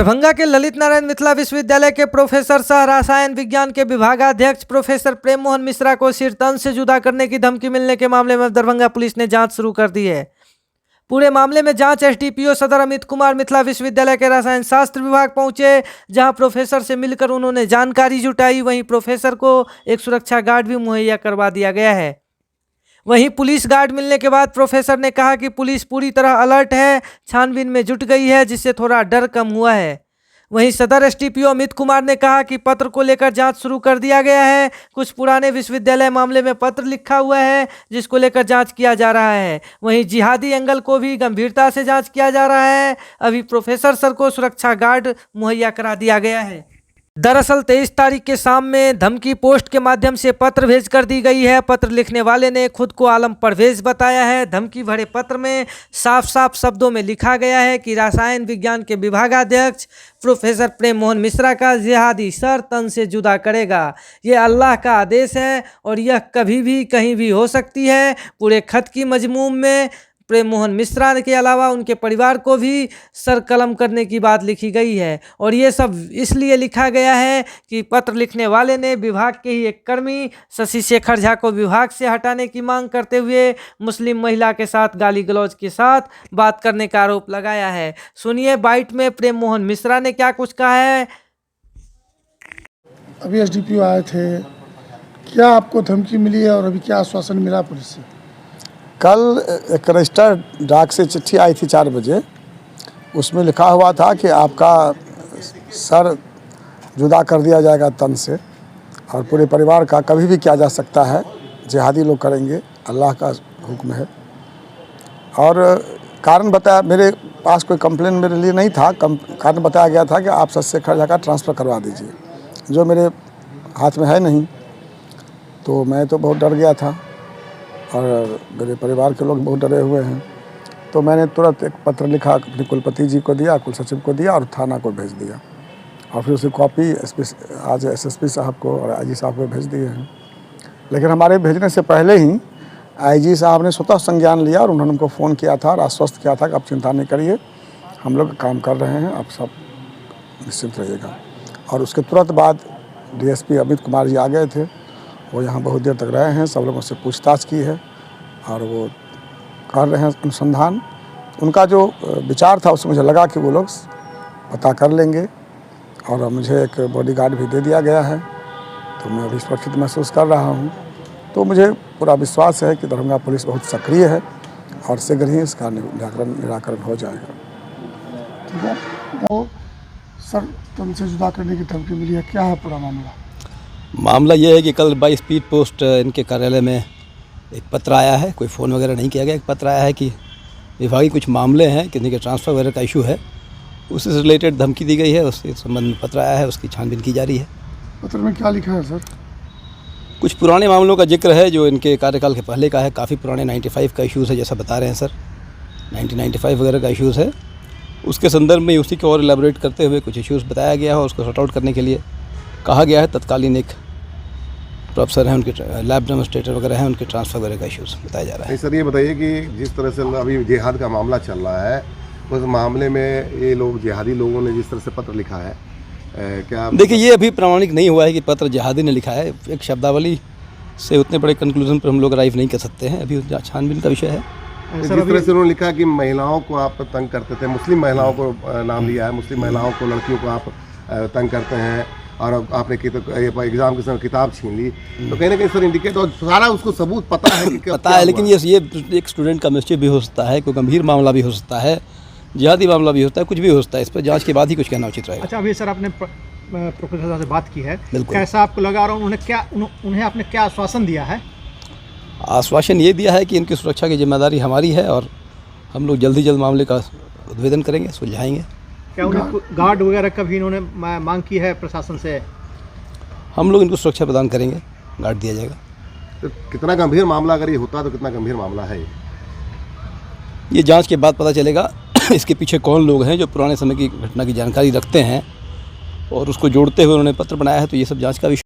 दरभंगा के ललित नारायण मिथिला विश्वविद्यालय के प्रोफेसर सह रसायन विज्ञान के विभागाध्यक्ष प्रोफेसर प्रेम मोहन मिश्रा को सिर तन से जुदा करने की धमकी मिलने के मामले में दरभंगा पुलिस ने जांच शुरू कर दी है। पूरे मामले में जांच एसडीपीओ सदर अमित कुमार मिथिला विश्वविद्यालय के रसायन शास्त्र विभाग पहुंचे, जहां प्रोफेसर से मिलकर उन्होंने जानकारी जुटाई। वहीं प्रोफेसर को एक सुरक्षा गार्ड भी मुहैया करवा दिया गया है। वहीं पुलिस गार्ड मिलने के बाद प्रोफेसर ने कहा कि पुलिस पूरी तरह अलर्ट है, छानबीन में जुट गई है, जिससे थोड़ा डर कम हुआ है। वहीं सदर एसडीपीओ अमित कुमार ने कहा कि पत्र को लेकर जांच शुरू कर दिया गया है। कुछ पुराने विश्वविद्यालय मामले में पत्र लिखा हुआ है, जिसको लेकर जांच किया जा रहा है। वहीं जिहादी एंगल को भी गंभीरता से जांच किया जा रहा है। अभी प्रोफेसर सर को सुरक्षा गार्ड मुहैया करा दिया गया है। दरअसल 23 तारीख के शाम में धमकी पोस्ट के माध्यम से पत्र भेज कर दी गई है। पत्र लिखने वाले ने खुद को आलम परवेज बताया है। धमकी भरे पत्र में साफ साफ शब्दों में लिखा गया है कि रसायन विज्ञान के विभागाध्यक्ष प्रोफेसर प्रेम मोहन मिश्रा का जिहादी सर तन से जुदा करेगा। यह अल्लाह का आदेश है और यह कभी भी कहीं भी हो सकती है। पूरे खत की मजमून में प्रेम मोहन मिश्रा के अलावा उनके परिवार को भी सर कलम करने की बात लिखी गई है। और ये सब इसलिए लिखा गया है कि पत्र लिखने वाले ने विभाग के ही एक कर्मी शशि शेखर झा को विभाग से हटाने की मांग करते हुए मुस्लिम महिला के साथ गाली गलौज के साथ बात करने का आरोप लगाया है। सुनिए बाइट में प्रेम मोहन मिश्रा ने क्या कुछ कहा है। अभी एसडीपीओ आए थे, क्या आपको धमकी मिली है और अभी क्या आश्वासन मिला पुलिस से? कल एक रजिस्टर्ड डाक से चिट्ठी आई थी 4 बजे। उसमें लिखा हुआ था कि आपका सर जुदा कर दिया जाएगा तन से और पूरे परिवार का कभी भी किया जा सकता है। जिहादी लोग करेंगे, अल्लाह का हुक्म है। और कारण बताया, मेरे पास कोई कंप्लेन मेरे लिए नहीं था। कारण बताया गया था कि आप शशि शेखर झा का ट्रांसफ़र करवा दीजिए, जो मेरे हाथ में है नहीं। तो मैं तो बहुत डर गया था और मेरे परिवार के लोग बहुत डरे हुए हैं। तो मैंने तुरंत एक पत्र लिखा, अपने कुलपति जी को दिया, कुल सचिव को दिया और थाना को भेज दिया। और फिर उसकी कॉपी आज एसएसपी साहब को और आईजी साहब को भेज दिए हैं। लेकिन हमारे भेजने से पहले ही आईजी साहब ने स्वतः संज्ञान लिया और उन्होंने हमको फ़ोन किया था और आश्वस्त किया था कि आप चिंता नहीं करिए, हम लोग काम कर रहे हैं, आप सब निश्चिंत रहिएगा। और उसके तुरंत बाद डीएसपी अमित कुमार जी आ गए थे। वो यहाँ बहुत देर तक रहे हैं, सब लोगों से पूछताछ की है और वो कर रहे हैं अनुसंधान। उनका जो विचार था उसमें मुझे लगा कि वो लोग पता कर लेंगे और मुझे एक बॉडीगार्ड भी दे दिया गया है। तो मैं अभी सुरक्षित महसूस कर रहा हूँ। तो मुझे पूरा विश्वास है कि दरभंगा पुलिस बहुत सक्रिय है और शीघ्र ही इसका निराकरण हो जाएगा। ठीक है, वो सर तन से जुदा करने की धमकी मिली है, क्या है पूरा मामला? मामला ये है कि कल बाई स्पीड पोस्ट इनके कार्यालय में एक पत्र आया है। कोई फ़ोन वगैरह नहीं किया गया। एक पत्र आया है कि विभागीय कुछ मामले हैं, किसी के ट्रांसफ़र वगैरह का इशू है, उससे रिलेटेड धमकी दी गई है। उसके संबंध में पत्र आया है, उसकी छानबीन की जा रही है। पत्र में क्या लिखा है सर? कुछ पुराने मामलों का जिक्र है जो इनके कार्यकाल के पहले का है। काफ़ी पुराने 95 का इशूज़ है, जैसा बता रहे हैं सर, 1995 वगैरह का इशूज़ है। उसके संदर्भ में उसी को और एलेबोरेट करते हुए कुछ इशूज़ बताया गया है। उसको सॉर्ट आउट करने के लिए कहा गया है। तत्कालीन एक प्रोफेसर हैं, उनके लैब डेमोन्स्ट्रेटर वगैरह हैं, उनके ट्रांसफ़र वगैरह का इशूज़ बताया जा रहा है। सर ये बताइए कि जिस तरह से अभी जिहाद का मामला चल रहा है, उस मामले में ये लोग जिहादी लोगों ने जिस तरह से पत्र लिखा है, क्या देखिए ये अभी प्रमाणिक नहीं हुआ है कि पत्र जिहादी ने लिखा है। एक शब्दावली से उतने बड़े कंक्लूजन पर हम लोग अराइव नहीं कर सकते हैं। अभी छानबीन का विषय है। जिस तरह से उन्होंने लिखा कि महिलाओं को आप तंग करते थे, मुस्लिम महिलाओं को नाम लिया है, मुस्लिम महिलाओं को, लड़कियों को आप तंग करते हैं और आपने एग्जाम के समय किताब छीन ली, तो कहीं ना कहीं सर इंडिकेट और सारा उसको सबूत पता है कि पता है। लेकिन ये एक स्टूडेंट का मिस्टेक भी हो सकता है, कोई गंभीर मामला भी हो सकता है, जिहादी मामला भी होता है, कुछ भी हो सकता है। इस पर जांच के बाद ही कुछ कहना उचित रहेगा। अच्छा, अभी सर आपने प्रोफेसर साहब से बात की है, कैसा आपको लगा और उन्हें आपने क्या आश्वासन दिया है? आश्वासन ये दिया है कि इनकी सुरक्षा की जिम्मेदारी हमारी है और हम लोग जल्द ही जल्द मामले का उद्भेदन करेंगे, सुलझाएंगे। क्या उन्हें गार्ड वगैरह का भी इन्होंने मांग की है प्रशासन से? हम लोग इनको सुरक्षा प्रदान करेंगे, गार्ड दिया जाएगा। तो कितना गंभीर मामला, अगर ये होता तो कितना गंभीर मामला है ये जांच के बाद पता चलेगा। इसके पीछे कौन लोग हैं जो पुराने समय की घटना की जानकारी रखते हैं और उसको जोड़ते हुए उन्होंने पत्र बनाया है। तो ये सब जांच का विषय